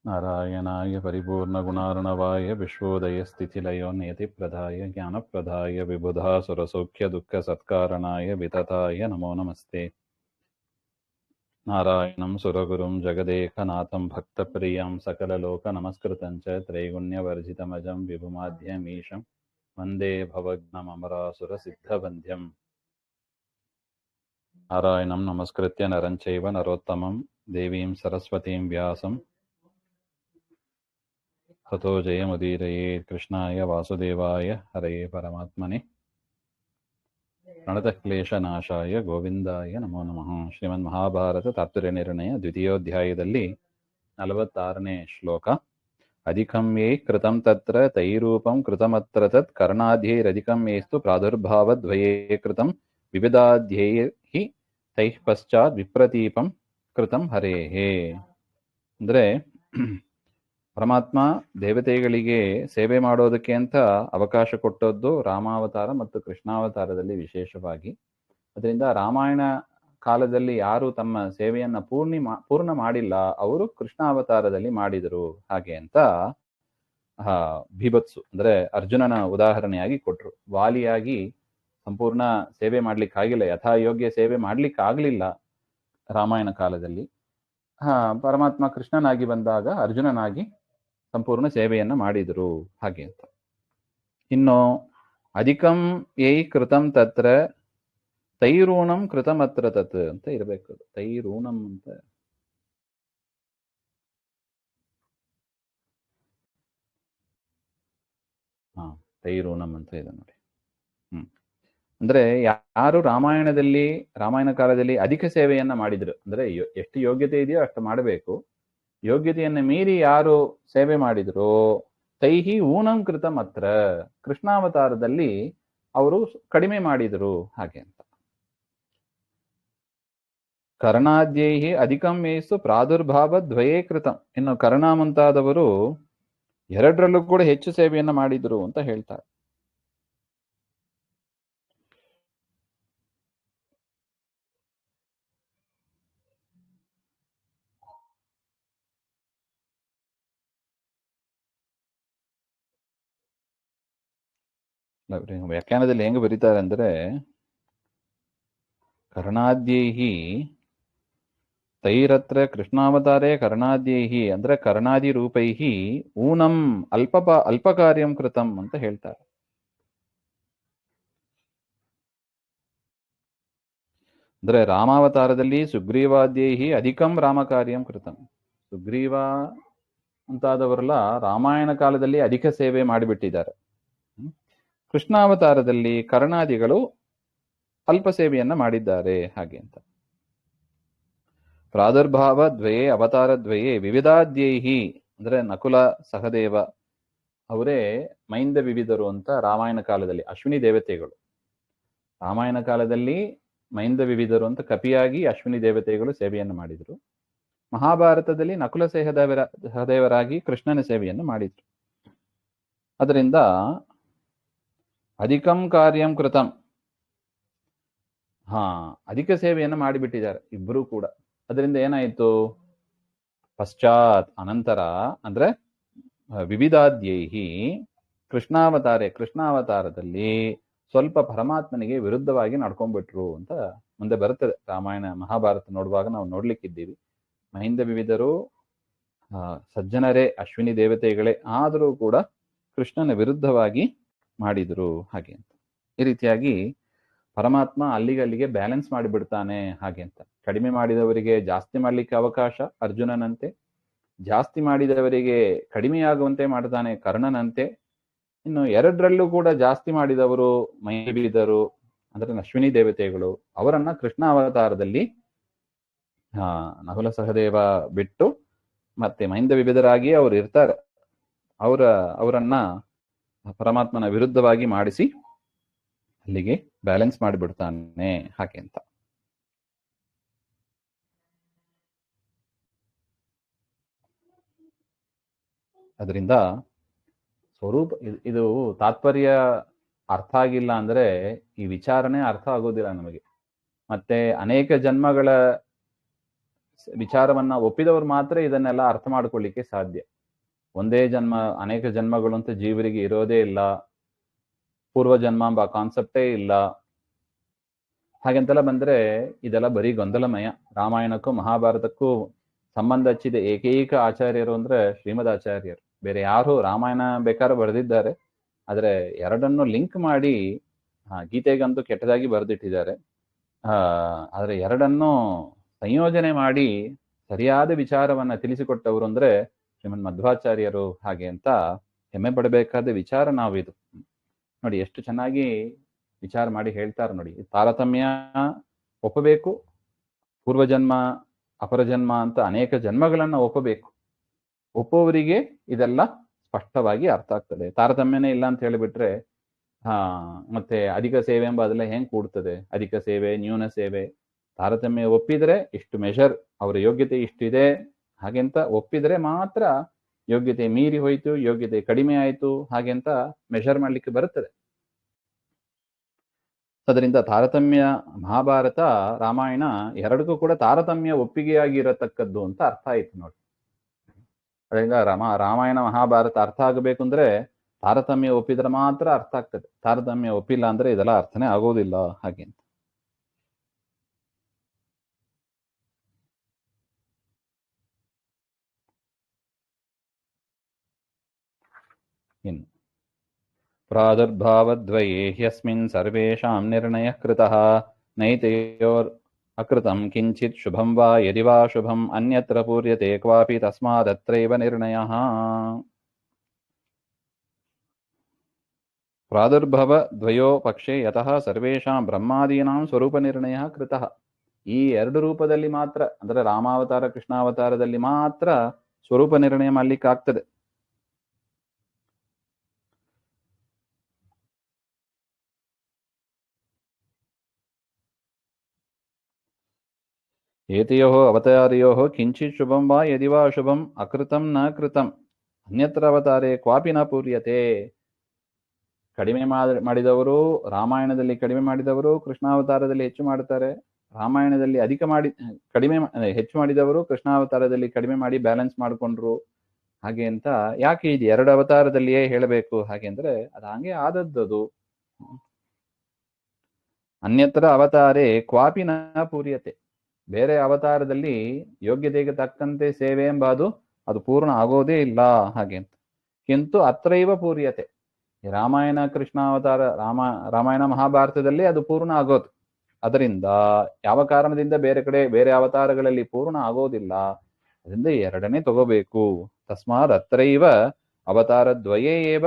नारायणाय परिपूर्णगुणार्णवाय विश्वोदयस्थितिलयो नियतिप्रदाय ज्ञानप्रदाय विबुधासुरसौख्यदुःखसत्कारणाय वितताय नमो नमस्ते। नारायणं सुरगुरुं जगदेकनाथं भक्तप्रियं सकललोकनमस्कृतं च त्रैगुण्यवर्जितमजं विभुमाद्यमीशं वन्दे भवघ्नममरासुरसिद्धवन्द्यम्। नारायणं नमस्कृत्य नरं चैव नरोत्तमं देवीं सरस्वतीं व्यासं ततो जयमुदीरयेत्। कृष्णाय वासुदेवाय हरये परमात्मने प्रणतक्लेशनाशाय ಗೋವಿಂದಾಯ ನಮೋ ನಮಃ. ಶ್ರೀಮನ್ ಮಹಾಭಾರತ ತಾತ್ಪರ್ಯ ನಿರ್ಣಯ ದ್ವಿತೀಯೋಧ್ಯಾಯದಲ್ಲಿ 46ನೇ ಶ್ಲೋಕ. ಅಧಿಕಂ ಯೇ ಕೃತಂ ತತ್ರ ತೈರೂಪಂ ಕೃತಮತ್ರ ತತ್ ಕರ್ಣಾಧ್ಯೈರಧಿಕಂ ಯೇಸ್ತು ಪ್ರಾದುರ್ಭಾವದ್ವಯೇ ಕೃತಂ ವಿವಿಧಾಧ್ಯೈಹಿ ತೈಃ ಪಶ್ಚಾತ್ ವಿಪ್ರತೀಪಂ ಕೃತಂ ಹರೇಹೇ. ಅಂದ್ರೆ ಪರಮಾತ್ಮ ದೇವತೆಗಳಿಗೆ ಸೇವೆ ಮಾಡೋದಕ್ಕೆ ಅಂತ ಅವಕಾಶ ಕೊಟ್ಟದ್ದು ರಾಮಾವತಾರ ಮತ್ತು ಕೃಷ್ಣಾವತಾರದಲ್ಲಿ ವಿಶೇಷವಾಗಿ. ಅದರಿಂದ ರಾಮಾಯಣ ಕಾಲದಲ್ಲಿ ಯಾರು ತಮ್ಮ ಸೇವೆಯನ್ನ ಪೂರ್ಣ ಮಾಡಿಲ್ಲ, ಅವರು ಕೃಷ್ಣಾವತಾರದಲ್ಲಿ ಮಾಡಿದರು ಹಾಗೆ ಅಂತ ಭೀಭತ್ಸು ಅಂದ್ರೆ ಅರ್ಜುನನ ಉದಾಹರಣೆಯಾಗಿ ಕೊಟ್ರು. ವಾಲಿಯಾಗಿ ಸಂಪೂರ್ಣ ಸೇವೆ ಮಾಡ್ಲಿಕ್ಕಾಗಿಲ್ಲ, ಯಥಾಯೋಗ್ಯ ಸೇವೆ ಮಾಡ್ಲಿಕ್ಕಾಗ್ಲಿಲ್ಲ ರಾಮಾಯಣ ಕಾಲದಲ್ಲಿ. ಪರಮಾತ್ಮ ಕೃಷ್ಣನಾಗಿ ಬಂದಾಗ ಅರ್ಜುನನಾಗಿ ಸಂಪೂರ್ಣ ಸೇವೆಯನ್ನ ಮಾಡಿದರು ಹಾಗೆ ಅಂತ. ಇನ್ನು ಅಧಿಕಂ ಯೈ ಕೃತಂ ತತ್ರ ತೈರೂಣಂ ಕೃತಮತ್ರ ತತ್ ಅಂತ ಇರಬೇಕು. ತೈರೂಣಂ ಅಂತ ತೈರೂಣಂ ಅಂತ ಇದೆ ನೋಡಿ. ಅಂದ್ರೆ ಯಾರು ರಾಮಾಯಣ ಕಾಲದಲ್ಲಿ ಅಧಿಕ ಸೇವೆಯನ್ನ ಮಾಡಿದ್ರು, ಅಂದ್ರೆ ಎಷ್ಟು ಯೋಗ್ಯತೆ ಇದೆಯೋ ಅಷ್ಟು ಮಾಡಬೇಕು, ಯೋಗ್ಯತೆಯನ್ನು ಮೀರಿ ಯಾರು ಸೇವೆ ಮಾಡಿದ್ರು ತೈಹಿ ಊನಂ ಕೃತ ಮಾತ್ರ, ಕೃಷ್ಣಾವತಾರದಲ್ಲಿ ಅವರು ಕಡಿಮೆ ಮಾಡಿದರು ಹಾಗೆ ಅಂತ. ಕರ್ಣಾದ್ಯೈಹಿ ಅಧಿಕಂ ಯೇಸು ಪ್ರಾದುರ್ಭಾವ ದ್ವಯೇ ಕೃತಂ. ಇನ್ನು ಕರ್ಣ ಮುಂತಾದವರು ಎರಡರಲ್ಲೂ ಕೂಡ ಹೆಚ್ಚು ಸೇವೆಯನ್ನ ಮಾಡಿದ್ರು ಅಂತ ಹೇಳ್ತಾರೆ. ವ್ಯಾಖ್ಯಾನದಲ್ಲಿ ಹೆಂಗೆ ಬರೀತಾರೆ ಅಂದ್ರೆ, ಕರ್ಣಾದ್ಯೈಹಿ ತೈರತ್ರ ಕೃಷ್ಣಾವತಾರೇ ಕರ್ಣಾದ್ಯೈಹಿ ಅಂದ್ರೆ ಕರ್ಣಾದಿ ರೂಪೈಹಿ ಊನಂ ಅಲ್ಪಕಾರ್ಯಂ ಕೃತಂ ಅಂತ ಹೇಳ್ತಾರೆ. ಅಂದ್ರೆ ರಾಮಾವತಾರದಲ್ಲಿ ಸುಗ್ರೀವಾದ್ಯೈಹಿ ಅಧಿಕಂ ರಾಮಕಾರ್ಯಂ ಕೃತಂ. ಸುಗ್ರೀವ ಮುಂತಾದವರೆಲ್ಲ ರಾಮಾಯಣ ಕಾಲದಲ್ಲಿ ಅಧಿಕ ಸೇವೆ ಮಾಡಿಬಿಟ್ಟಿದ್ದಾರೆ. ಕೃಷ್ಣಾವತಾರದಲ್ಲಿ ಕರ್ಣಾದಿಗಳು ಅಲ್ಪ ಸೇವೆಯನ್ನ ಮಾಡಿದ್ದಾರೆ ಹಾಗೆ ಅಂತ. ಪ್ರಾದುರ್ಭಾವ ದ್ವಯೇ ಅವತಾರ ದ್ವಯೇ ವಿವಿಧಾದ್ಯೈಹಿ ಅಂದ್ರೆ ನಕುಲ ಸಹದೇವ ಅವರೇ ಮೈಂದ ವಿವಿಧರು ಅಂತ ರಾಮಾಯಣ ಕಾಲದಲ್ಲಿ ಅಶ್ವಿನಿ ದೇವತೆಗಳು. ರಾಮಾಯಣ ಕಾಲದಲ್ಲಿ ಮೈಂದ ವಿವಿಧರು ಅಂತ ಕಪಿಯಾಗಿ ಅಶ್ವಿನಿ ದೇವತೆಗಳು ಸೇವೆಯನ್ನು ಮಾಡಿದ್ರು. ಮಹಾಭಾರತದಲ್ಲಿ ನಕುಲ ಸಹದೇವರಾಗಿ ಕೃಷ್ಣನ ಸೇವೆಯನ್ನು ಮಾಡಿದ್ರು. ಅದರಿಂದ ಅಧಿಕಂ ಕಾರ್ಯಂ ಕೃತಂ, ಅಧಿಕ ಸೇವೆಯನ್ನು ಮಾಡಿಬಿಟ್ಟಿದ್ದಾರೆ ಇಬ್ಬರೂ ಕೂಡ. ಅದರಿಂದ ಏನಾಯಿತು, ಪಶ್ಚಾತ್ ಅನಂತರ ಅಂದ್ರೆ ವಿವಿಧಾದ್ಯೈಹಿ ಕೃಷ್ಣಾವತಾರದಲ್ಲಿ ಸ್ವಲ್ಪ ಪರಮಾತ್ಮನಿಗೆ ವಿರುದ್ಧವಾಗಿ ನಡ್ಕೊಂಡ್ಬಿಟ್ರು ಅಂತ ಮುಂದೆ ಬರುತ್ತದೆ. ರಾಮಾಯಣ ಮಹಾಭಾರತ ನೋಡುವಾಗ ನಾವು ನೋಡ್ಲಿಕ್ಕಿದ್ದೀವಿ. ಮಹಿಂದ ವಿವಿಧರು ಸಜ್ಜನರೇ, ಅಶ್ವಿನಿ ದೇವತೆಗಳೇ, ಆದರೂ ಕೂಡ ಕೃಷ್ಣನ ವಿರುದ್ಧವಾಗಿ ಮಾಡಿದ್ರು ಹಾಗೆ ಅಂತ. ಈ ರೀತಿಯಾಗಿ ಪರಮಾತ್ಮ ಅಲ್ಲಿಗೆ ಬ್ಯಾಲೆನ್ಸ್ ಮಾಡಿಬಿಡ್ತಾನೆ ಹಾಗೆ ಅಂತ. ಕಡಿಮೆ ಮಾಡಿದವರಿಗೆ ಜಾಸ್ತಿ ಮಾಡ್ಲಿಕ್ಕೆ ಅವಕಾಶ ಅರ್ಜುನನಂತೆ, ಜಾಸ್ತಿ ಮಾಡಿದವರಿಗೆ ಕಡಿಮೆಯಾಗುವಂತೆ ಮಾಡ್ತಾನೆ ಕರ್ಣನಂತೆ. ಇನ್ನು ಎರಡರಲ್ಲೂ ಕೂಡ ಜಾಸ್ತಿ ಮಾಡಿದವರು ಮೈಬಿದರು ಅಂದ್ರೆ ಅಶ್ವಿನಿ ದೇವತೆಗಳು, ಅವರನ್ನ ಕೃಷ್ಣ ಅವತಾರದಲ್ಲಿ ನಕುಲ ಸಹದೇವ ಬಿಟ್ಟು ಮತ್ತೆ ಮೈಂದ ವಿವಿಧರಾಗಿ ಅವರು ಇರ್ತಾರೆ, ಅವರನ್ನ ಪರಮಾತ್ಮನ ವಿರುದ್ಧವಾಗಿ ಮಾಡಿಸಿ ಅಲ್ಲಿಗೆ ಬ್ಯಾಲೆನ್ಸ್ ಮಾಡಿಬಿಡ್ತಾನೆ ಹಾಗೆ ಅಂತ. ಅದರಿಂದ ಸ್ವರೂಪ ಇದು ತಾತ್ಪರ್ಯ ಅರ್ಥ ಆಗಿಲ್ಲ ಅಂದ್ರೆ ಈ ವಿಚಾರಣೆ ಅರ್ಥ ಆಗೋದಿಲ್ಲ ನಮಗೆ. ಮತ್ತೆ ಅನೇಕ ಜನ್ಮಗಳ ವಿಚಾರವನ್ನ ಒಪ್ಪಿದವರು ಮಾತ್ರ ಇದನ್ನೆಲ್ಲ ಅರ್ಥ ಮಾಡ್ಕೊಳ್ಳಿಕ್ಕೆ ಸಾಧ್ಯ. ಒಂದೇ ಜನ್ಮ, ಅನೇಕ ಜನ್ಮಗಳು ಅಂತ ಜೀವರಿಗೆ ಇರೋದೇ ಇಲ್ಲ, ಪೂರ್ವ ಜನ್ಮ ಎಂಬ ಕಾನ್ಸೆಪ್ಟೇ ಇಲ್ಲ. ಹಾಗೆಂತೆಲ್ಲ ಬಂದ್ರೆ ಇದೆಲ್ಲ ಬರೀ ಗೊಂದಲಮಯ. ರಾಮಾಯಣಕ್ಕೂ ಮಹಾಭಾರತಕ್ಕೂ ಸಂಬಂಧ ಹಚ್ಚಿದ ಏಕೈಕ ಆಚಾರ್ಯರು ಅಂದ್ರೆ ಶ್ರೀಮದ್ ಆಚಾರ್ಯರು, ಬೇರೆ ಯಾರು. ರಾಮಾಯಣ ಬೇಕಾದ್ರೆ ಬರೆದಿದ್ದಾರೆ, ಆದ್ರೆ ಎರಡನ್ನು ಲಿಂಕ್ ಮಾಡಿ, ಗೀತೆಗಂತೂ ಕೆಟ್ಟದಾಗಿ ಬರೆದಿಟ್ಟಿದ್ದಾರೆ, ಆದ್ರೆ ಎರಡನ್ನು ಸಂಯೋಜನೆ ಮಾಡಿ ಸರಿಯಾದ ವಿಚಾರವನ್ನ ತಿಳಿಸಿಕೊಟ್ಟವರು ಅಂದ್ರೆ ಶ್ರೀಮನ್ ಮಧ್ವಾಚಾರ್ಯರು. ಹಾಗೆ ಅಂತ ಹೆಮ್ಮೆ ಪಡಬೇಕಾದ ವಿಚಾರ ನಾವಿದು. ನೋಡಿ ಎಷ್ಟು ಚೆನ್ನಾಗಿ ವಿಚಾರ ಮಾಡಿ ಹೇಳ್ತಾರೆ ನೋಡಿ. ತಾರತಮ್ಯ ಒಪ್ಪಬೇಕು, ಪೂರ್ವಜನ್ಮ ಅಪರಜನ್ಮ ಅಂತ ಅನೇಕ ಜನ್ಮಗಳನ್ನ ಒಪ್ಪಬೇಕು. ಒಪ್ಪುವವರಿಗೆ ಇದೆಲ್ಲ ಸ್ಪಷ್ಟವಾಗಿ ಅರ್ಥ ಆಗ್ತದೆ. ತಾರತಮ್ಯನೇ ಇಲ್ಲ ಅಂತ ಹೇಳಿಬಿಟ್ರೆ ಮತ್ತೆ ಅಧಿಕ ಸೇವೆ ಎಂಬ ಅದೆಲ್ಲ ಹೆಂಗ್ ಕೂಡ್ತದೆ? ಅಧಿಕ ಸೇವೆ, ನ್ಯೂನ ಸೇವೆ, ತಾರತಮ್ಯ ಒಪ್ಪಿದ್ರೆ ಇಷ್ಟು ಮೆಷರ್, ಅವರ ಯೋಗ್ಯತೆ ಇಷ್ಟಿದೆ ಹಾಗೆಂತ ಒಪ್ಪಿದ್ರೆ ಮಾತ್ರ ಯೋಗ್ಯತೆ ಮೀರಿ ಹೋಯ್ತು, ಯೋಗ್ಯತೆ ಕಡಿಮೆ ಆಯ್ತು ಹಾಗೆಂತ ಮೆಷರ್ ಮಾಡ್ಲಿಕ್ಕೆ ಬರುತ್ತದೆ. ಅದರಿಂದ ತಾರತಮ್ಯ, ಮಹಾಭಾರತ ರಾಮಾಯಣ ಎರಡಕ್ಕೂ ಕೂಡ ತಾರತಮ್ಯ ಒಪ್ಪಿಗೆಯಾಗಿರತಕ್ಕದ್ದು ಅಂತ ಅರ್ಥ ಆಯ್ತು ನೋಡಿ. ಅದರಿಂದ ರಾಮಾಯಣ ಮಹಾಭಾರತ ಅರ್ಥ ಆಗಬೇಕು ಅಂದ್ರೆ ತಾರತಮ್ಯ ಒಪ್ಪಿದ್ರೆ ಮಾತ್ರ ಅರ್ಥ ಆಗ್ತದೆ. ತಾರತಮ್ಯ ಒಪ್ಪಿಲ್ಲ ಅಂದ್ರೆ ಇದೆಲ್ಲ ಅರ್ಥನೇ ಆಗೋದಿಲ್ಲ. ಹಾಗೆ ಅಂತ ಇನ್ನು ಪ್ರಾದುರ್ಭಾವದ್ವಯೇ ಹ್ಯಸ್ಮಿನ್ ಸರ್ವೇಷಾಂ ನಿರ್ಣಯಃ ಕೃತಃ ನೈತಯೋರ್ ಅಕೃತಂ ಕಿಂಚಿತ್ ಶುಭಂ ವಾ ಯದಿ ವಾ ಶುಭಂ ಅನ್ಯತ್ರ ಪೂರ್ಯತೆ ಕ್ವಾಪಿ ತಸ್ಮಾದತ್ರೈವ ನಿರ್ಣಯಃ. ಪ್ರಾದುರ್ಭವ ದ್ವಯೋ ಪಕ್ಷೆ ಯತಃ ಸರ್ವೇಷಾಂ ಬ್ರಹ್ಮಾದೀನಾಂ ಸ್ವರೂಪ ನಿರ್ಣಯಃ ಕೃತಃ. ಈ ಎರಡು ರೂಪದಲ್ಲಿ ಮಾತ್ರ, ಅಂದ್ರೆ ರಾಮಾವತಾರ ಕೃಷ್ಣಾವತಾರದಲ್ಲಿ ಮಾತ್ರ ಸ್ವರೂಪ ನಿರ್ಣಯ ಮಾಡ್ಲಿಕ್ಕೆ ಆಗ್ತದೆ. ಏತಯೋಃ ಅವತಾರಯೋಃ ಕಿಂಚಿತ್ ಶುಭಂ ವಾ ಯದಿ ವಾ ಅಶುಭಂ ಅಕೃತಂ ನ ಕೃತಂ ಅನ್ಯತ್ರ ಅವತಾರೇ ಕ್ವಾಪಿ ನ ಪೂರ್ಯತೆ. ಕಡಿಮೆ ಮಾಡಿದವರು ರಾಮಾಯಣದಲ್ಲಿ ಕಡಿಮೆ ಮಾಡಿದವರು ಕೃಷ್ಣಾವತಾರದಲ್ಲಿ ಹೆಚ್ಚು ಮಾಡುತ್ತಾರೆ. ರಾಮಾಯಣದಲ್ಲಿ ಹೆಚ್ಚು ಮಾಡಿದವರು ಕೃಷ್ಣಾವತಾರದಲ್ಲಿ ಕಡಿಮೆ ಮಾಡಿ ಬ್ಯಾಲೆನ್ಸ್ ಮಾಡಿಕೊಂಡ್ರು. ಹಾಗೆ ಅಂತ ಯಾಕೆ ಇದು ಎರಡು ಅವತಾರದಲ್ಲಿಯೇ ಹೇಳಬೇಕು? ಹಾಗೆ ಅಂದ್ರೆ ಅದು ಹಂಗೆ ಆದದ್ದು. ಅನ್ಯತ್ರ ಅವತಾರೇ ಕ್ವಾಪಿ ನ ಪೂರ್ಯತೆ. ಬೇರೆ ಅವತಾರದಲ್ಲಿ ಯೋಗ್ಯತೆಗೆ ತಕ್ಕಂತೆ ಸೇವೆ ಎಂಬುದು ಅದು ಪೂರ್ಣ ಆಗೋದೇ ಇಲ್ಲ. ಹಾಗೆ ಅಂತ ಕಿಂತು ಅತ್ರೈವ ಪೂರ್ಯತೆ. ರಾಮಾಯಣ ಕೃಷ್ಣಾವತಾರ, ರಾಮಾಯಣ ಮಹಾಭಾರತದಲ್ಲಿ ಅದು ಪೂರ್ಣ ಆಗೋದು. ಅದರಿಂದ ಯಾವ ಕಾರಣದಿಂದ ಬೇರೆ ಅವತಾರಗಳಲ್ಲಿ ಪೂರ್ಣ ಆಗೋದಿಲ್ಲ. ಅದರಿಂದ ಎರಡನೇ ತಗೋಬೇಕು. ತಸ್ಮಾತ್ ಅತ್ರೈವ ಅವತಾರದ್ವಯೇ ಏವ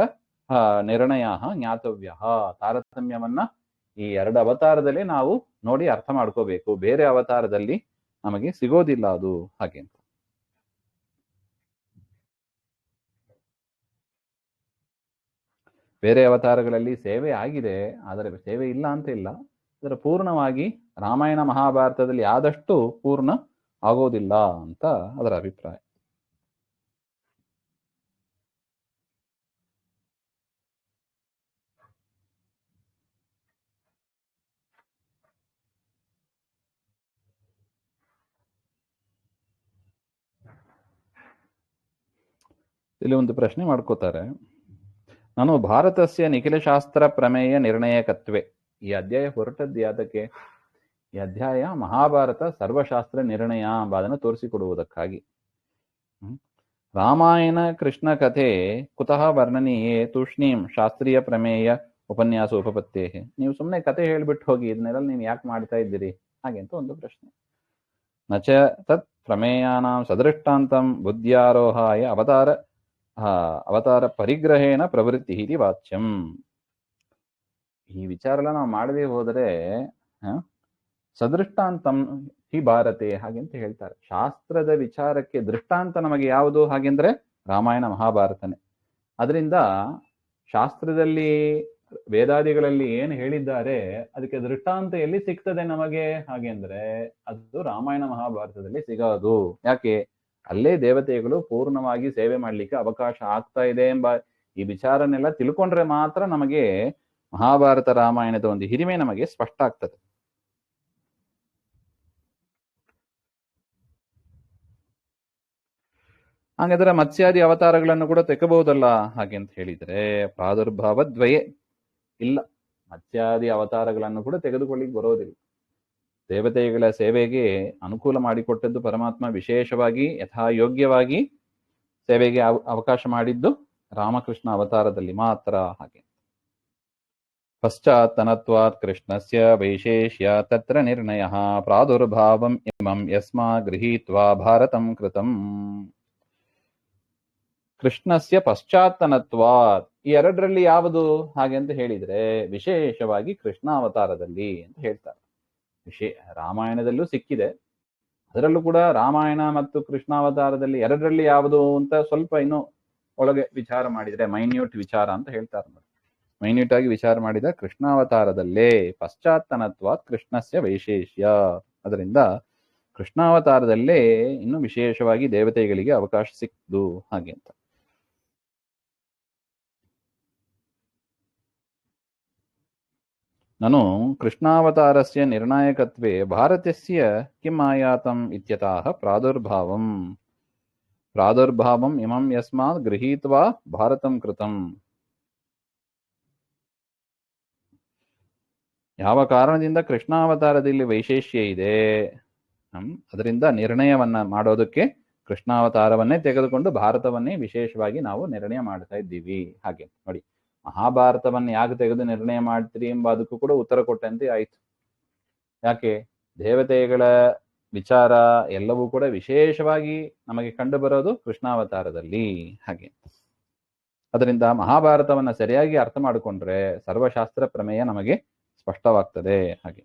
ನಿರ್ಣಯ ಜ್ಞಾತವ್ಯ. ತಾರತಮ್ಯವನ್ನ ಈ ಎರಡು ಅವತಾರದಲ್ಲಿ ನಾವು ನೋಡಿ ಅರ್ಥ ಮಾಡ್ಕೋಬೇಕು. ಬೇರೆ ಅವತಾರದಲ್ಲಿ ನಮಗೆ ಸಿಗೋದಿಲ್ಲ ಅದು. ಹಾಗೆ ಅಂತ ಬೇರೆ ಅವತಾರಗಳಲ್ಲಿ ಸೇವೆ ಆಗಿದೆ, ಆದರೆ ಸೇವೆ ಇಲ್ಲ ಅಂತ ಇಲ್ಲ. ಅದರ ಪೂರ್ಣವಾಗಿ ರಾಮಾಯಣ ಮಹಾಭಾರತದಲ್ಲಿ ಆದಷ್ಟು ಪೂರ್ಣ ಆಗೋದಿಲ್ಲ ಅಂತ ಅದರ ಅಭಿಪ್ರಾಯ. ಇಲ್ಲಿ ಒಂದು ಪ್ರಶ್ನೆ ಮಾಡ್ಕೋತಾರೆ. ನಾನು ಭಾರತಸ್ಯ ನಿಖಿಲಶಾಸ್ತ್ರ ಪ್ರಮೇಯ ನಿರ್ಣಯಕತ್ವೆ. ಈ ಅಧ್ಯಾಯ ಹೊರಟದ್ದು ಯಾತಕ್ಕೆ? ಈ ಅಧ್ಯಾಯ ಮಹಾಭಾರತ ಸರ್ವಶಾಸ್ತ್ರ ನಿರ್ಣಯ ಎಂಬುದನ್ನು ತೋರಿಸಿಕೊಡುವುದಕ್ಕಾಗಿ. ರಾಮಾಯಣ ಕೃಷ್ಣ ಕಥೆ ಕುತಃ ವರ್ಣನೀಯೇ ತೂಷ್ಣೀಂ ಶಾಸ್ತ್ರೀಯ ಪ್ರಮೇಯ ಉಪನ್ಯಾಸ ಉಪಪತ್ತೇ. ನೀವು ಸುಮ್ಮನೆ ಕತೆ ಹೇಳ್ಬಿಟ್ಟು ಹೋಗಿ ಇದನ್ನೆಲ್ಲ ನೀವು ಯಾಕೆ ಮಾಡ್ತಾ ಇದ್ದೀರಿ? ಹಾಗೆ ಅಂತ ಒಂದು ಪ್ರಶ್ನೆ. ನಚ ತತ್ ಪ್ರಮೇಯಾನಾಂ ಸದೃಷ್ಟಾಂತಂ ಬುದ್ಧ್ಯಾರೋಹಾಯ ಅವತಾರ ಪರಿಗ್ರಹೇಣ ಪ್ರವೃತ್ತಿ ಇತಿ ವಾಚ್ಯಂ. ಈ ವಿಚಾರ ಎಲ್ಲ ನಾವು ಮಾಡದೆ ಹೋದರೆ ಸದೃಷ್ಟಾಂತಂ ಹಿ ಭಾರತೆ ಹಾಗೆಂತ ಹೇಳ್ತಾರೆ. ಶಾಸ್ತ್ರದ ವಿಚಾರಕ್ಕೆ ದೃಷ್ಟಾಂತ ನಮಗೆ ಯಾವುದು ಹಾಗೆಂದ್ರೆ ರಾಮಾಯಣ ಮಹಾಭಾರತನೇ. ಅದರಿಂದ ಶಾಸ್ತ್ರದಲ್ಲಿ ವೇದಾದಿಗಳಲ್ಲಿ ಏನು ಹೇಳಿದ್ದಾರೆ ಅದಕ್ಕೆ ದೃಷ್ಟಾಂತ ಎಲ್ಲಿ ಸಿಗ್ತದೆ ನಮಗೆ ಹಾಗೆ ಅಂದ್ರೆ ಅದು ರಾಮಾಯಣ ಮಹಾಭಾರತದಲ್ಲಿ ಸಿಗೋದು. ಯಾಕೆ? ಅಲ್ಲೇ ದೇವತೆಗಳು ಪೂರ್ಣವಾಗಿ ಸೇವೆ ಮಾಡ್ಲಿಕ್ಕೆ ಅವಕಾಶ ಆಗ್ತಾ ಇದೆ ಎಂಬ ಈ ವಿಚಾರನೆಲ್ಲ ತಿಳ್ಕೊಂಡ್ರೆ ಮಾತ್ರ ನಮಗೆ ಮಹಾಭಾರತ ರಾಮಾಯಣದ ಒಂದು ಹಿರಿಮೆ ನಮಗೆ ಸ್ಪಷ್ಟ ಆಗ್ತದೆ. ಹಾಗಾದ್ರೆ ಮತ್ಸ್ಯಾದಿ ಅವತಾರಗಳನ್ನು ಕೂಡ ತೆಕ್ಕಬಹುದಲ್ಲ ಹಾಗೆ ಅಂತ ಹೇಳಿದ್ರೆ ಪ್ರಾದುರ್ಭಾವ ದ್ವಯೇ ಇಲ್ಲ, ಮತ್ಸ್ಯಾದಿ ಅವತಾರಗಳನ್ನು ಕೂಡ ತೆಗೆದುಕೊಳ್ಳಿಕ್ಕೆ ಬರೋದಿಲ್ಲ. ದೇವತೆಗಳ ಸೇವೆಗೆ ಅನುಕೂಲ ಮಾಡಿಕೊಟ್ಟದ್ದು ಪರಮಾತ್ಮ ವಿಶೇಷವಾಗಿ ಯಥಾಯೋಗ್ಯವಾಗಿ ಸೇವೆಗೆ ಅವಕಾಶ ಮಾಡಿದ್ದು ರಾಮಕೃಷ್ಣ ಅವತಾರದಲ್ಲಿ ಮಾತ್ರ. ಹಾಗೆ ಪಶ್ಚಾತ್ತನತ್ವಾತ್ ಕೃಷ್ಣಸ್ಯ ವೈಶೇಷ್ಯ ತತ್ರ ನಿರ್ಣಯಃ ಪ್ರಾದುರ್ಭಾವಂ ಇಮಂ ಯಸ್ಮಾ ಗೃಹೀತ್ವಾ ಭಾರತಂ ಕೃತಂ. ಕೃಷ್ಣಸ್ಯ ಪಶ್ಚಾತ್ತನತ್ವಾತ್, ಈ ಎರಡರಲ್ಲಿ ಯಾವುದು ಹಾಗೆ ಅಂತ ಹೇಳಿದ್ರೆ ವಿಶೇಷವಾಗಿ ಕೃಷ್ಣಾವತಾರದಲ್ಲಿ ಅಂತ ಹೇಳ್ತಾರೆ. ರಾಮಾಯಣದಲ್ಲೂ ಸಿಕ್ಕಿದೆ, ಅದರಲ್ಲೂ ಕೂಡ ರಾಮಾಯಣ ಮತ್ತು ಕೃಷ್ಣಾವತಾರದಲ್ಲಿ ಎರಡರಲ್ಲಿ ಯಾವುದು ಅಂತ ಸ್ವಲ್ಪ ಇನ್ನು ಒಳಗೆ ವಿಚಾರ ಮಾಡಿದ್ರೆ ಮೈನ್ಯೂಟ್ ವಿಚಾರ ಅಂತ ಹೇಳ್ತಾರೆ. ಮೈನ್ಯೂಟ್ ಆಗಿ ವಿಚಾರ ಮಾಡಿದ ಕೃಷ್ಣಾವತಾರದಲ್ಲೇ ಪಶ್ಚಾತ್ತನತ್ವಾತ್ ಕೃಷ್ಣಸ್ಯ ವೈಶೇಷ್ಯ, ಅದರಿಂದ ಕೃಷ್ಣಾವತಾರದಲ್ಲೇ ಇನ್ನು ವಿಶೇಷವಾಗಿ ದೇವತೆಗಳಿಗೆ ಅವಕಾಶ ಸಿಕ್ತು ಹಾಗೆ ಅಂತ. ನನು ಕೃಷ್ಣಾವತಾರಸ್ಯ ನಿರ್ಣಾಯಕತ್ವೇ ಭಾರತಸ್ಯ ಕಿಂ ಆಯಾತಂ ಇತ್ಯತಃ ಪ್ರಾದುರ್ಭಾವಂ ಇಮಂ ಯಸ್ಮಾತ್ ಗೃಹೀತ್ವಾ ಭಾರತಂ ಕೃತಂ. ಯಾವ ಕಾರಣದಿಂದ ಕೃಷ್ಣಾವತಾರದಲ್ಲಿ ವೈಶೇಷ್ಯ ಇದೆ, ಅದರಿಂದ ನಿರ್ಣಯವನ್ನ ಮಾಡೋದಕ್ಕೆ ಕೃಷ್ಣಾವತಾರವನ್ನೇ ತೆಗೆದುಕೊಂಡು ಭಾರತವನ್ನೇ ವಿಶೇಷವಾಗಿ ನಾವು ನಿರ್ಣಯ ಮಾಡ್ತಾ ಇದ್ದೀವಿ. ಹಾಗೆ ನೋಡಿ, ಮಹಾಭಾರತವನ್ನು ಯಾಕೆ ತೆಗೆದು ನಿರ್ಣಯ ಮಾಡ್ತೀರಿ ಎಂಬ ಅದಕ್ಕೂ ಕೂಡ ಉತ್ತರ ಕೊಟ್ಟಂತೆ ಆಯ್ತು. ಯಾಕೆ? ದೇವತೆಗಳ ವಿಚಾರ ಎಲ್ಲವೂ ಕೂಡ ವಿಶೇಷವಾಗಿ ನಮಗೆ ಕಂಡು ಬರೋದು ಕೃಷ್ಣಾವತಾರದಲ್ಲಿ. ಹಾಗೆ ಅದರಿಂದ ಮಹಾಭಾರತವನ್ನ ಸರಿಯಾಗಿ ಅರ್ಥ ಮಾಡಿಕೊಂಡ್ರೆ ಸರ್ವಶಾಸ್ತ್ರ ಪ್ರಮೇಯ ನಮಗೆ ಸ್ಪಷ್ಟವಾಗ್ತದೆ. ಹಾಗೆ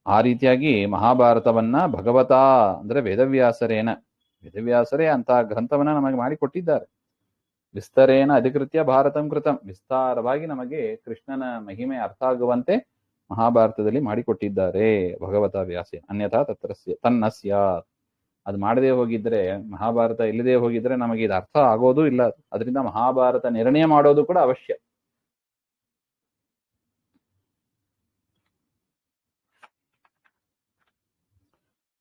ಆ ರೀತಿಯಾಗಿ ಮಹಾಭಾರತವನ್ನ ಭಗವತಾ ಅಂದ್ರೆ ವೇದವ್ಯಾಸರೇ ಅಂತ ಗ್ರಂಥವನ್ನ ನಮಗೆ ಮಾಡಿಕೊಟ್ಟಿದ್ದಾರೆ. ವಿಸ್ತರೇಣ ಅಧಿಕೃತ್ಯ ಭಾರತಂ ಕೃತಂ, ವಿಸ್ತಾರವಾಗಿ ನಮಗೆ ಕೃಷ್ಣನ ಮಹಿಮೆ ಅರ್ಥ ಆಗುವಂತೆ ಮಹಾಭಾರತದಲ್ಲಿ ಮಾಡಿಕೊಟ್ಟಿದ್ದಾರೆ ಭಗವತ ವ್ಯಾಸೆ. ಅನ್ಯಥಾ ತನ್ನಸ್ಯ, ಅದು ಮಾಡದೇ ಹೋಗಿದ್ರೆ, ಮಹಾಭಾರತ ಇಲ್ಲದೆ ಹೋಗಿದ್ರೆ ನಮಗೆ ಇದು ಅರ್ಥ ಆಗೋದು ಇಲ್ಲ. ಅದರಿಂದ ಮಹಾಭಾರತ ನಿರ್ಣಯ ಮಾಡೋದು ಕೂಡ ಅವಶ್ಯ.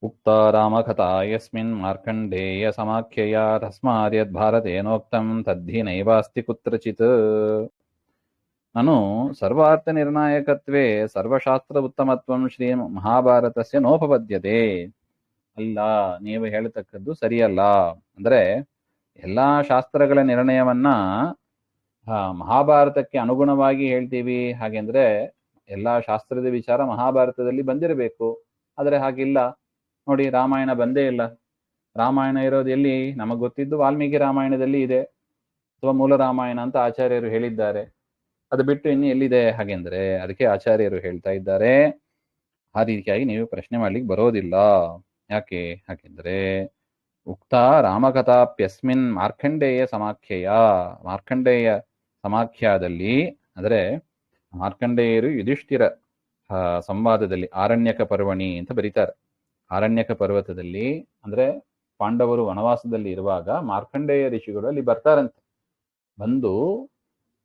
ಉಕ್ತ ರಾಮಕಥಾ ಯಸ್ಮಿನ್ ಮಾರ್ಕಂಡೇಯ ಸಮಾಖ್ಯಯ ತಸ್ಮಾದ್ ಭಾರತೇನೋಕ್ತಂ ತದ್ಧಿ ನೈವಾಸ್ತಿ ಕುತ್ರಚಿತ್. ನಾನು ಸರ್ವಾರ್ಥ ನಿರ್ಣಾಯಕತ್ವೇ ಸರ್ವಶಾಸ್ತ್ರ ಉತ್ತಮತ್ವಂ ಶ್ರೀ ಮಹಾಭಾರತಸ್ಯ ನೋಪಪದ್ಯತೆ. ಅಲ್ಲ, ನೀವು ಹೇಳತಕ್ಕದ್ದು ಸರಿಯಲ್ಲ. ಅಂದ್ರೆ ಎಲ್ಲಾ ಶಾಸ್ತ್ರಗಳ ನಿರ್ಣಯವನ್ನ ಮಹಾಭಾರತಕ್ಕೆ ಅನುಗುಣವಾಗಿ ಹೇಳ್ತೀವಿ. ಹಾಗೆಂದ್ರೆ ಎಲ್ಲಾ ಶಾಸ್ತ್ರದ ವಿಚಾರ ಮಹಾಭಾರತದಲ್ಲಿ ಬಂದಿರಬೇಕು. ಆದರೆ ಹಾಗಿಲ್ಲ ನೋಡಿ, ರಾಮಾಯಣ ಬಂದೇ ಇಲ್ಲ. ರಾಮಾಯಣ ಇರೋದು ಎಲ್ಲಿ? ನಮಗ್ ಗೊತ್ತಿದ್ದು ವಾಲ್ಮೀಕಿ ರಾಮಾಯಣದಲ್ಲಿ ಇದೆ, ಅಥವಾ ಮೂಲ ರಾಮಾಯಣ ಅಂತ ಆಚಾರ್ಯರು ಹೇಳಿದ್ದಾರೆ. ಅದು ಬಿಟ್ಟು ಇನ್ನು ಎಲ್ಲಿದೆ ಹಾಗೆಂದ್ರೆ ಅದಕ್ಕೆ ಆಚಾರ್ಯರು ಹೇಳ್ತಾ ಇದ್ದಾರೆ, ಆ ರೀತಿಯಾಗಿ ನೀವು ಪ್ರಶ್ನೆ ಮಾಡ್ಲಿಕ್ಕೆ ಬರೋದಿಲ್ಲ. ಯಾಕೆ ಹಾಗೆಂದ್ರೆ ಉಕ್ತ ರಾಮಕಥಾಪ್ಯಸ್ಮಿನ್ ಮಾರ್ಕಂಡೇಯ ಸಮಾಖ್ಯಾದಲ್ಲಿ ಅಂದ್ರೆ ಮಾರ್ಕಂಡೇಯರು ಯುಧಿಷ್ಠಿರ ಸಂವಾದದಲ್ಲಿ ಆರಣ್ಯಕ ಪರ್ವಣಿ ಅಂತ ಬರೀತಾರೆ. ಆರಣ್ಯಕ ಪರ್ವತದಲ್ಲಿ ಅಂದ್ರೆ ಪಾಂಡವರು ವನವಾಸದಲ್ಲಿ ಇರುವಾಗ ಮಾರ್ಕಂಡೇಯ ಋಷಿಗಳು ಅಲ್ಲಿ ಬರ್ತಾರಂತೆ. ಬಂದು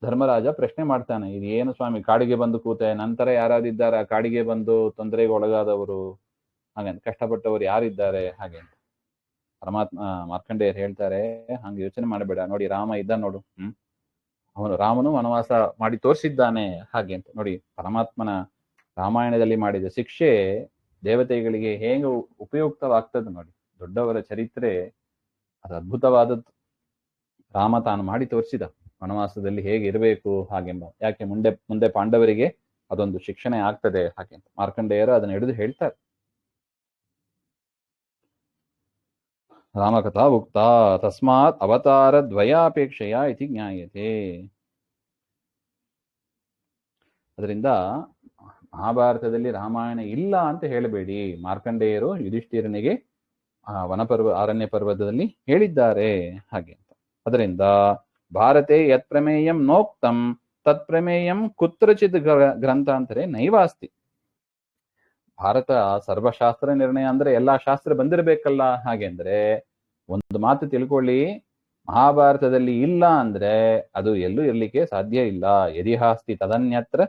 ಧರ್ಮರಾಜ ಪ್ರಶ್ನೆ ಮಾಡ್ತಾನೆ, ಇದು ಏನು ಸ್ವಾಮಿ ಕಾಡಿಗೆ ಬಂದು ಕೂತೆ, ನಂತರ ಯಾರಾದಿದ್ದಾರೆ ಆ ಕಾಡಿಗೆ ಬಂದು ತೊಂದರೆಗೆ ಒಳಗಾದವರು, ಹಾಗಂತ ಕಷ್ಟಪಟ್ಟವರು ಯಾರಿದ್ದಾರೆ ಹಾಗೆ ಅಂತ. ಪರಮಾತ್ಮ ಮಾರ್ಕಂಡೇಯರು ಹೇಳ್ತಾರೆ, ಹಂಗೆ ಯೋಚನೆ ಮಾಡಬೇಡ, ನೋಡಿ ರಾಮ ಇದ್ದ ನೋಡು, ರಾಮನು ವನವಾಸ ಮಾಡಿ ತೋರಿಸಿದ್ದಾನೆ ಹಾಗೆ ಅಂತ. ನೋಡಿ, ಪರಮಾತ್ಮನ ರಾಮಾಯಣದಲ್ಲಿ ಮಾಡಿದ ಶಿಕ್ಷೆ ದೇವತೆಗಳಿಗೆ ಹೇಗೆ ಉಪಯುಕ್ತವಾಗ್ತದೆ ನೋಡಿ. ದೊಡ್ಡವರ ಚರಿತ್ರೆ ಅದು ಅದ್ಭುತವಾದದ್ದು. ರಾಮ ತಾನು ಮಾಡಿ ತೋರಿಸಿದ ವನವಾಸದಲ್ಲಿ ಹೇಗೆ ಇರಬೇಕು ಹಾಗೆಂಬ. ಯಾಕೆ ಮುಂದೆ ಪಾಂಡವರಿಗೆ ಅದೊಂದು ಶಿಕ್ಷಣೆ ಆಗ್ತದೆ ಹಾಗೆ ಅಂತ ಮಾರ್ಕಂಡೇಯರು ಅದನ್ನ ಹಿಡಿದು ಹೇಳ್ತಾರೆ. ರಾಮಕಥಾ ಉಕ್ತ ತಸ್ಮಾತ್ ಅವತಾರ ದ್ವಯಾಪೇಕ್ಷೆಯ ಇತಿ ಜ್ಞಾಯತೆ. ಅದರಿಂದ ಮಹಾಭಾರತದಲ್ಲಿ ರಾಮಾಯಣ ಇಲ್ಲ ಅಂತ ಹೇಳಬೇಡಿ. ಮಾರ್ಕಂಡೇಯರು ಯುಧಿಷ್ಠಿರನಿಗೆ ಅರಣ್ಯ ಪರ್ವತದಲ್ಲಿ ಹೇಳಿದ್ದಾರೆ ಹಾಗೆ ಅಂತ. ಅದರಿಂದ ಭಾರತೆ ಯತ್ ಪ್ರಮೇಯಂ ನೋಕ್ತಂ ತತ್ ಪ್ರಮೇಯಂ ಕುತ್ರಚಿತ್ ಗ್ರಂಥಾಂತರೇ ನೈವಾಸ್ತಿ. ಭಾರತ ಸರ್ವಶಾಸ್ತ್ರ ನಿರ್ಣಯ ಅಂದ್ರೆ ಎಲ್ಲಾ ಶಾಸ್ತ್ರ ಬಂದಿರಬೇಕಲ್ಲ. ಹಾಗೆಂದ್ರೆ ಒಂದು ಮಾತು ತಿಳ್ಕೊಳ್ಳಿ, ಮಹಾಭಾರತದಲ್ಲಿ ಇಲ್ಲ ಅಂದ್ರೆ ಅದು ಎಲ್ಲೂ ಇರ್ಲಿಕ್ಕೆ ಸಾಧ್ಯ ಇಲ್ಲ. ಯದಿಹಾಸ್ತಿ ತದನ್ಯತ್ರ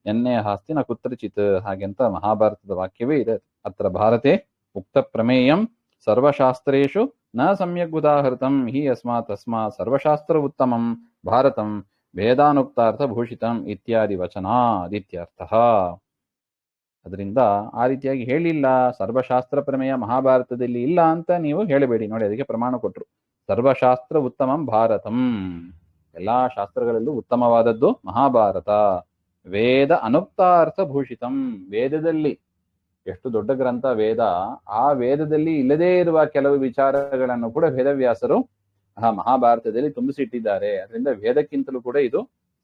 ಎನ್ನೇ ಹಾಸ್ತಿ ನ ಕುತ್ರಚಿತ್ ಹಾಗೆಂತ ಮಹಾಭಾರತದ ವಾಕ್ಯವೇ ಇದೆ. ಅತ್ರ ಭಾರತೆ ಉಕ್ತ ಪ್ರಮೇಯಂ ಸರ್ವಶಾಸ್ತ್ರೇಷು ನ ಸಮ್ಯಕ್ ಉದಾಹೃತಂ ಹಿ ಯಸ್ಮಾತ್ ತಸ್ಮಾತ್ ಸರ್ವಶಾಸ್ತ್ರ ಉತ್ತಮಂ ಭಾರತಂ ವೇದಾನುಕ್ತಾರ್ಥ ಭೂಷಿತಂ ಇತ್ಯಾದಿ ವಚನಾದಿತ್ಯರ್ಥಃ. ಅದರಿಂದ ಆ ರೀತಿಯಾಗಿ ಹೇಳಿಲ್ಲ, ಸರ್ವಶಾಸ್ತ್ರ ಪ್ರಮೇಯ ಮಹಾಭಾರತದಲ್ಲಿ ಇಲ್ಲ ಅಂತ ನೀವು ಹೇಳಬೇಡಿ. ನೋಡಿ, ಅದಕ್ಕೆ ಪ್ರಮಾಣ ಕೊಟ್ಟರು. ಸರ್ವಶಾಸ್ತ್ರ ಉತ್ತಮಂ ಭಾರತಂ, ಎಲ್ಲಾ ಶಾಸ್ತ್ರಗಳಲ್ಲೂ ಉತ್ತಮವಾದದ್ದು ಮಹಾಭಾರತ. ವೇದ ಅನುಕ್ತಾರ್ಥ ಭೂಷಿತಂ, ವೇದದಲ್ಲಿ ಎಷ್ಟು ದೊಡ್ಡ ಗ್ರಂಥ ವೇದ, ಆ ವೇದದಲ್ಲಿ ಇಲ್ಲದೇ ಇರುವ ಕೆಲವು ವಿಚಾರಗಳನ್ನು ಕೂಡ ವೇದವ್ಯಾಸರು ಆ ಮಹಾಭಾರತದಲ್ಲಿ ತುಂಬಿಸಿಟ್ಟಿದ್ದಾರೆ. ಅದರಿಂದ ವೇದಕ್ಕಿಂತಲೂ ಕೂಡ ಇದು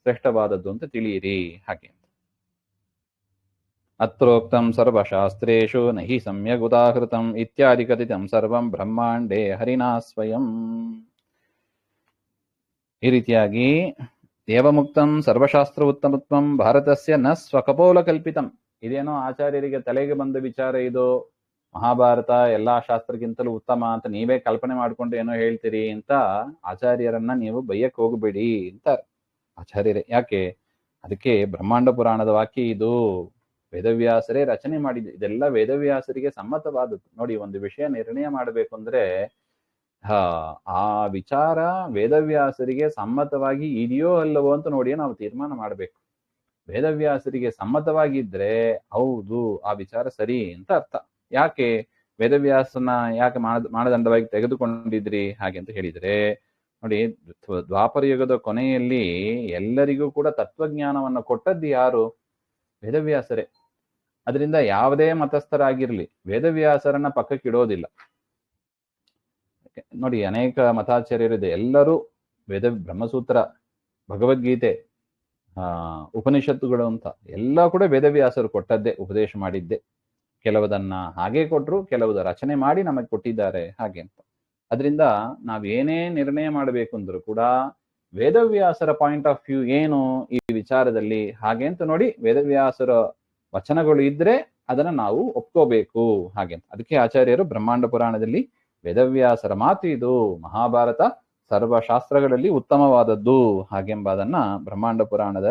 ಶ್ರೇಷ್ಠವಾದದ್ದು ಅಂತ ತಿಳಿಯಿರಿ. ಹಾಗೆ ಅತ್ರೋಕ್ತಂ ಸರ್ವಶಾಸ್ತ್ರೇಷು ನಹಿ ಸಮ್ಯಗ್ ಉದಾಹೃತಂ ಇತ್ಯಾದಿ ಕಥಿತಂ ಸರ್ವಂ ಬ್ರಹ್ಮಾಂಡೇ ಹರಿನಾ ಸ್ವಯಂ. ಈ ರೀತಿಯಾಗಿ ಏವಮುಕ್ತಂ ಸರ್ವಶಾಸ್ತ್ರ ಉತ್ತಮತ್ವಂ ಭಾರತಸ್ಯ ನ ಸ್ವಕಪೋಲ ಕಲ್ಪಿತಂ. ಇದೇನೋ ಆಚಾರ್ಯರಿಗೆ ತಲೆಗೆ ಬಂದ ವಿಚಾರ ಇದು, ಮಹಾಭಾರತ ಎಲ್ಲಾ ಶಾಸ್ತ್ರಕ್ಕಿಂತಲೂ ಉತ್ತಮ ಅಂತ ನೀವೇ ಕಲ್ಪನೆ ಮಾಡ್ಕೊಂಡು ಏನೋ ಹೇಳ್ತೀರಿ ಅಂತ ಆಚಾರ್ಯರನ್ನ ನೀವು ಬೈಯಕ್ ಹೋಗಬೇಡಿ ಅಂತ ಆಚಾರ್ಯರೇ. ಯಾಕೆ? ಅದಕ್ಕೆ ಬ್ರಹ್ಮಾಂಡ ಪುರಾಣದ ವಾಕ್ಯ ಇದು, ವೇದವ್ಯಾಸರೇ ರಚನೆ ಮಾಡಿದ್ದು, ಇದೆಲ್ಲ ವೇದವ್ಯಾಸರಿಗೆ ಸಮ್ಮತವಾದದ್ದು. ನೋಡಿ, ಒಂದು ವಿಷಯ ನಿರ್ಣಯ ಮಾಡಬೇಕು ಅಂದ್ರೆ ಆ ವಿಚಾರ ವೇದವ್ಯಾಸರಿಗೆ ಸಮ್ಮತವಾಗಿ ಇದೆಯೋ ಅಲ್ಲವೋ ಅಂತ ನೋಡಿ ನಾವು ತೀರ್ಮಾನ ಮಾಡಬೇಕು. ವೇದವ್ಯಾಸರಿಗೆ ಸಮ್ಮತವಾಗಿದ್ರೆ ಹೌದು ಆ ವಿಚಾರ ಸರಿ ಅಂತ ಅರ್ಥ. ಯಾಕೆ ವೇದವ್ಯಾಸನ ಯಾಕೆ ಮಾನದಂಡವಾಗಿ ತೆಗೆದುಕೊಂಡಿದ್ರಿ ಹಾಗೆ ಅಂತ ಹೇಳಿದ್ರೆ, ನೋಡಿ, ದ್ವಾಪರ ಯುಗದ ಕೊನೆಯಲ್ಲಿ ಎಲ್ಲರಿಗೂ ಕೂಡ ತತ್ವಜ್ಞಾನವನ್ನು ಕೊಟ್ಟದ್ದು ಯಾರು? ವೇದವ್ಯಾಸರೇ. ಅದರಿಂದ ಯಾವುದೇ ಮತಸ್ಥರಾಗಿರ್ಲಿ ವೇದವ್ಯಾಸರನ್ನ ಪಕ್ಕಕ್ಕಿಡೋದಿಲ್ಲ. ನೋಡಿ, ಅನೇಕ ಮತಾಚಾರ್ಯರಿದೆ, ಎಲ್ಲರೂ ಬ್ರಹ್ಮಸೂತ್ರ, ಭಗವದ್ಗೀತೆ, ಉಪನಿಷತ್ತುಗಳು ಅಂತ ಎಲ್ಲ ಕೂಡ ವೇದವ್ಯಾಸರು ಕೊಟ್ಟದ್ದೇ, ಉಪದೇಶ ಮಾಡಿದ್ದೆ. ಕೆಲವುದನ್ನ ಹಾಗೆ ಕೊಟ್ಟರು, ಕೆಲವುದ ರಚನೆ ಮಾಡಿ ನಮಗೆ ಕೊಟ್ಟಿದ್ದಾರೆ ಹಾಗೆ ಅಂತ. ಅದರಿಂದ ನಾವೇನೇ ನಿರ್ಣಯ ಮಾಡಬೇಕು ಅಂದ್ರೂ ಕೂಡ ವೇದವ್ಯಾಸರ ಪಾಯಿಂಟ್ ಆಫ್ ವ್ಯೂ ಏನು ಈ ವಿಚಾರದಲ್ಲಿ ಹಾಗೆ ಅಂತ ನೋಡಿ, ವೇದವ್ಯಾಸರ ವಚನಗಳು ಇದ್ರೆ ಅದನ್ನ ನಾವು ಒಪ್ಕೋಬೇಕು ಹಾಗೆ ಅಂತ. ಅದಕ್ಕೆ ಆಚಾರ್ಯರು ಬ್ರಹ್ಮಾಂಡ ಪುರಾಣದಲ್ಲಿ ವೇದವ್ಯಾಸರ ಮಾತು ಇದು, ಮಹಾಭಾರತ ಸರ್ವಶಾಸ್ತ್ರಗಳಲ್ಲಿ ಉತ್ತಮವಾದದ್ದು ಹಾಗೆಂಬುದನ್ನ ಬ್ರಹ್ಮಾಂಡ ಪುರಾಣದ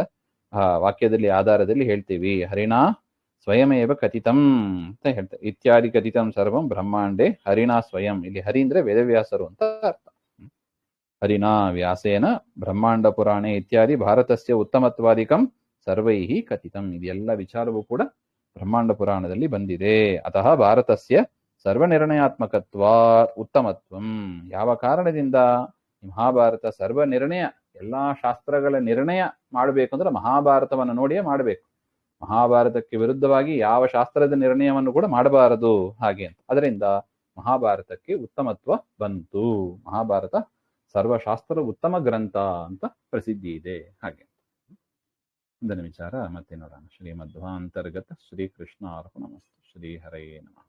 ವಾಕ್ಯದಲ್ಲಿ ಆಧಾರದಲ್ಲಿ ಹೇಳ್ತೀವಿ. ಹರಿಣಾ ಸ್ವಯಮೇವ ಕಥಿತಂ ಅಂತ ಹೇಳ್ತಾರೆ. ಇತ್ಯಾದಿ ಕಥಿತಂ ಸರ್ವಂ ಬ್ರಹ್ಮಾಂಡೇ ಹರಿಣಾ ಸ್ವಯಂ. ಇಲ್ಲಿ ಹರಿ ಅಂದ್ರೆ ವೇದವ್ಯಾಸರು ಅಂತ ಅರ್ಥ. ಹರಿಣಾ ವ್ಯಾಸೇನ ಬ್ರಹ್ಮಾಂಡ ಪುರಾಣೆ ಇತ್ಯಾದಿ ಭಾರತಸ್ಯ ಉತ್ತಮತ್ವಾದಿಕಂ ಸರ್ವೈಹಿ ಕಥಿತಂ. ಇದೆಲ್ಲ ವಿಚಾರವೂ ಕೂಡ ಬ್ರಹ್ಮಾಂಡ ಪುರಾಣದಲ್ಲಿ ಬಂದಿದೆ. ಅತಃ ಭಾರತಸ್ಯ ಸರ್ವನಿರ್ಣಯಾತ್ಮಕತ್ವ ಉತ್ತಮತ್ವಂ. ಯಾವ ಕಾರಣದಿಂದ ಮಹಾಭಾರತ ಸರ್ವ ನಿರ್ಣಯ, ಎಲ್ಲಾ ಶಾಸ್ತ್ರಗಳ ನಿರ್ಣಯ ಮಾಡಬೇಕಂದ್ರೆ ಮಹಾಭಾರತವನ್ನು ನೋಡಿಯೇ ಮಾಡಬೇಕು. ಮಹಾಭಾರತಕ್ಕೆ ವಿರುದ್ಧವಾಗಿ ಯಾವ ಶಾಸ್ತ್ರದ ನಿರ್ಣಯವನ್ನು ಕೂಡ ಮಾಡಬಾರದು ಹಾಗೆ ಅಂತ. ಅದರಿಂದ ಮಹಾಭಾರತಕ್ಕೆ ಉತ್ತಮತ್ವ ಬಂತು. ಮಹಾಭಾರತ ಸರ್ವಶಾಸ್ತ್ರ ಉತ್ತಮ ಗ್ರಂಥ ಅಂತ ಪ್ರಸಿದ್ಧಿ ಇದೆ ಹಾಗೆ. ಮುಂದಿನ ವಿಚಾರ ಮತ್ತೆ ನೋಡೋಣ. ಶ್ರೀಮಧ್ವಾಂತರ್ಗತ ಶ್ರೀಕೃಷ್ಣ ಅರ್ಪಣಮಸ್ತು. ಶ್ರೀ ಹರಯೇ ನಮಃ.